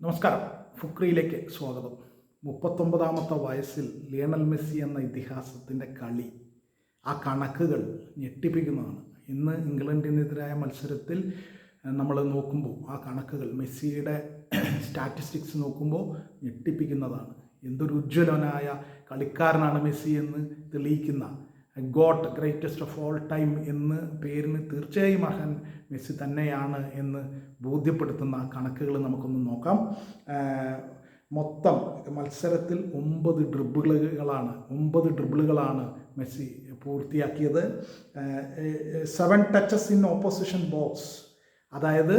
നമസ്കാരം. ഫുക്രിയിലേക്ക് സ്വാഗതം. 39ാമത്തെ വയസ്സിൽ ലിയണൽ മെസ്സി എന്ന ഇതിഹാസത്തിൻ്റെ കളി, ആ കണക്കുകൾ ഞെട്ടിപ്പിക്കുന്നതാണ്. ഇന്ന് ഇംഗ്ലണ്ടിനെതിരായ മത്സരത്തിൽ നമ്മൾ നോക്കുമ്പോൾ ആ കണക്കുകൾ, മെസ്സിയുടെ സ്റ്റാറ്റിസ്റ്റിക്സ് നോക്കുമ്പോൾ ഞെട്ടിപ്പിക്കുന്നതാണ്. എന്തൊരു ഉജ്ജ്വലനായ കളിക്കാരനാണ് മെസ്സി എന്ന് തെളിയിക്കുന്ന, got, greatest of all time എന്ന് പേരിന് തീർച്ചയായും അർഹൻ മെസ്സി തന്നെയാണ് എന്ന് ബോധ്യപ്പെടുത്തുന്ന കണക്കുകൾ നമുക്കൊന്ന് നോക്കാം. മൊത്തം മത്സരത്തിൽ 9 ഡ്രിബിളുകളാണ് മെസ്സി പൂർത്തിയാക്കിയത്. 7 ടച്ചസ് ഇൻ ഓപ്പോസിഷൻ ബോക്സ്, അതായത്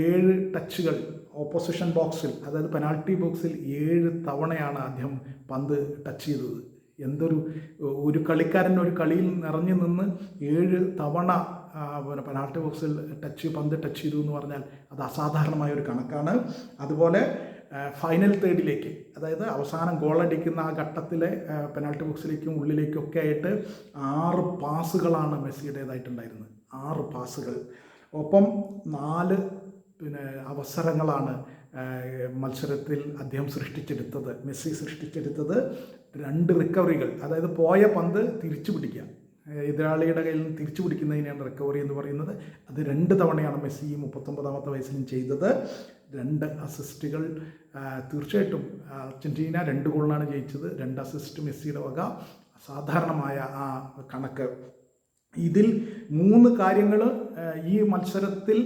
7 ടച്ചുകൾ ഓപ്പോസിഷൻ ബോക്സിൽ, അതായത് പെനാൾട്ടി ബോക്സിൽ 7 തവണയാണ് അദ്ദേഹം പന്ത് ടച്ച് ചെയ്തത്. ഒരു കളിക്കാരൻ ഒരു കളിയിൽ നിറഞ്ഞു നിന്ന് 7 തവണ പെനാൾട്ടി ബോക്സിൽ പന്ത് ടച്ച് ചെയ്തു എന്ന് പറഞ്ഞാൽ അത് അസാധാരണമായ ഒരു കണക്കാണ്. അതുപോലെ ഫൈനൽ തേർഡിലേക്ക്, അതായത് അവസാനം ഗോളടിക്കുന്ന ആ ഘട്ടത്തിലെ പെനാൾട്ടി ബോക്സിലേക്കും ഉള്ളിലേക്കും ഒക്കെ ആയിട്ട് 6 പാസുകളാണ് മെസ്സിയുടേതായിട്ടുണ്ടായിരുന്നത്. 6 പാസുകൾ. ഒപ്പം 4 അവസരങ്ങളാണ് മത്സരത്തിൽ മെസ്സി സൃഷ്ടിച്ചെടുത്തത്. 2 റിക്കവറികൾ, അതായത് പോയ പന്ത് തിരിച്ചു പിടിക്കുക, എതിരാളിയുടെ കയ്യിൽ നിന്ന് തിരിച്ചു പിടിക്കുന്നതിനാണ് റിക്കവറി എന്ന് പറയുന്നത്. അത് 2 തവണയാണ് മെസ്സി 39ാമത്തെ വയസ്സിലും ചെയ്തത്. 2 അസിസ്റ്റുകൾ. തീർച്ചയായിട്ടും അർജൻറ്റീന 2 ഗോളിനാണ് ജയിച്ചത്. 2 അസിസ്റ്റ് മെസ്സിയുടെ വക. അസാധാരണമായ ആ കണക്ക്. ഇതിൽ 3 കാര്യങ്ങൾ ഈ മത്സരത്തിൽ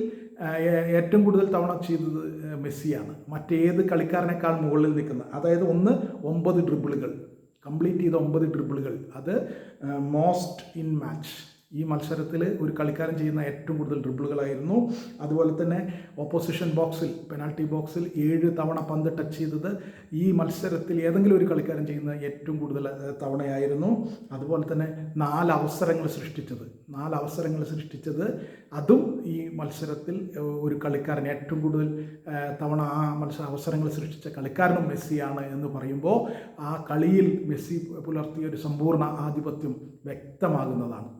ഏറ്റവും കൂടുതൽ തവണ ചെയ്തത് മെസ്സിയാണ്, മറ്റേത് കളിക്കാരനേക്കാൾ മുകളിൽ നിൽക്കുന്നത്. അതായത് 9 ഡ്രിബിളുകൾ കംപ്ലീറ്റ് ചെയ്ത 9 ഡ്രിബിളുകൾ. അത് മോസ്റ്റ് ഇൻ മാച്ച്. ഈ മത്സരത്തിൽ ഒരു കളിക്കാരൻ ചെയ്യുന്ന ഏറ്റവും കൂടുതൽ ഡ്രിബിളുകളായിരുന്നു. അതുപോലെ തന്നെ ഓപ്പോസിഷൻ ബോക്സിൽ, പെനാൾട്ടി ബോക്സിൽ 7 തവണ പന്ത് ടച്ച് ചെയ്തത് ഈ മത്സരത്തിൽ ഏതെങ്കിലും ഒരു കളിക്കാരൻ ചെയ്യുന്ന ഏറ്റവും കൂടുതൽ തവണയായിരുന്നു. അതുപോലെ തന്നെ 4 അവസരങ്ങൾ സൃഷ്ടിച്ചത് അതും ഈ മത്സരത്തിൽ ഒരു കളിക്കാരൻ ഏറ്റവും കൂടുതൽ തവണ ആ അവസരങ്ങൾ സൃഷ്ടിച്ച കളിക്കാരനും മെസ്സിയാണ് എന്ന് പറയുമ്പോൾ ആ കളിയിൽ മെസ്സി പുലർത്തിയ ഒരു സമ്പൂർണ്ണ ആധിപത്യം വ്യക്തമാകുന്നതാണ്.